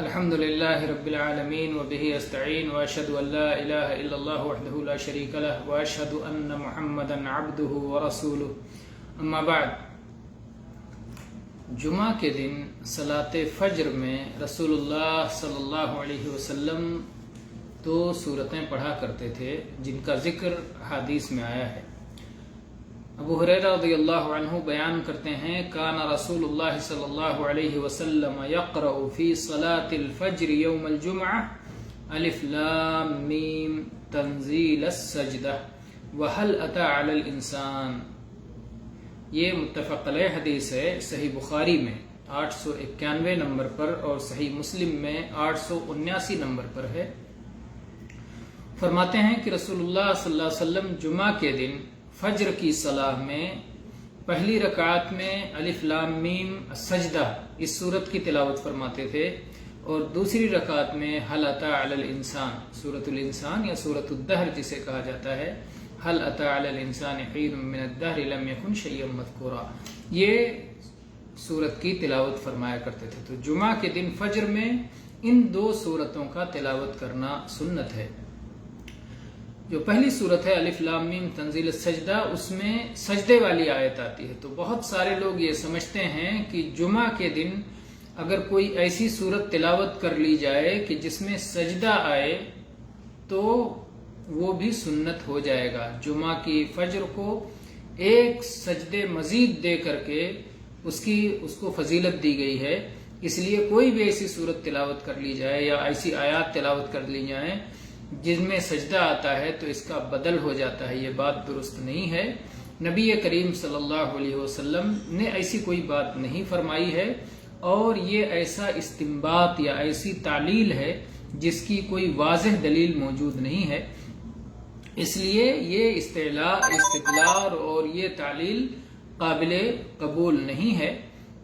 الحمد لله رب العالمين وبه استعين واشهد ان لا اله الا الله وحده لا شريك له واشهد ان محمدا عبده ورسوله اما بعد. جمعہ کے دن صلاۃ فجر میں رسول اللہ صلی اللہ علیہ وسلم 2 سورتیں پڑھا کرتے تھے جن کا ذکر حدیث میں آیا ہے. ابو ہریرہ رضی اللہ عنہ بیان کرتے ہیں کان رسول اللہ صلی اللہ علیہ وسلم یقرأ فی صلاة الفجر یوم الجمعہ الف لام میم تنزیل السجدہ وہل اتی علی الانسان. یہ متفق علیہ حدیث ہے. صحیح بخاری میں 891 نمبر پر اور صحیح مسلم میں 879 نمبر پر ہے. فرماتے ہیں کہ رسول اللہ صلی اللہ علیہ وسلم جمعہ کے دن فجر کی صلاح میں پہلی رکعت میں الف لام میم السجدہ اس سورت کی تلاوت فرماتے تھے اور دوسری رکعت میں هل اتى علی الانسان سورۃ الانسان یا سورۃ الدہر جسے کہا جاتا ہے هل اتى علی الانسان حین من الدہر لم یکن شیئا مذکورا یہ سورت کی تلاوت فرمایا کرتے تھے. تو جمعہ کے دن فجر میں ان 2 سورتوں کا تلاوت کرنا سنت ہے. جو پہلی صورت ہے الف لام میم تنزیل السجدہ اس میں سجدے والی آیت آتی ہے. تو بہت سارے لوگ یہ سمجھتے ہیں کہ جمعہ کے دن اگر کوئی ایسی صورت تلاوت کر لی جائے کہ جس میں سجدہ آئے تو وہ بھی سنت ہو جائے گا. جمعہ کی فجر کو ایک سجدے مزید دے کر کے اس کو فضیلت دی گئی ہے. اس لیے کوئی بھی ایسی صورت تلاوت کر لی جائے یا ایسی آیات تلاوت کر لی جائیں جن میں سجدہ آتا ہے تو اس کا بدل ہو جاتا ہے. یہ بات درست نہیں ہے. نبی کریم صلی اللہ علیہ وسلم نے ایسی کوئی بات نہیں فرمائی ہے اور یہ ایسا استنباط یا ایسی تعلیل ہے جس کی کوئی واضح دلیل موجود نہیں ہے. اس لیے یہ استدلال اور یہ تعلیل قابل قبول نہیں ہے.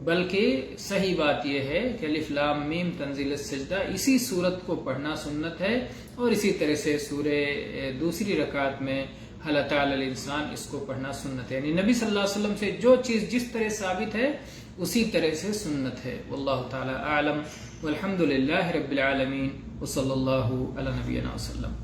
بلکہ صحیح بات یہ ہے کہ الف لام میم تنزیل السجدہ اسی صورت کو پڑھنا سنت ہے اور اسی طرح سے سورہ دوسری رکعت میں هل اتى علی الانسان اس کو پڑھنا سنت ہے. یعنی نبی صلی اللہ علیہ وسلم سے جو چیز جس طرح ثابت ہے اسی طرح سے سنت ہے. واللہ تعالی اعلم والحمد للہ رب العالمین وصلی اللہ علی نبینا وسلم.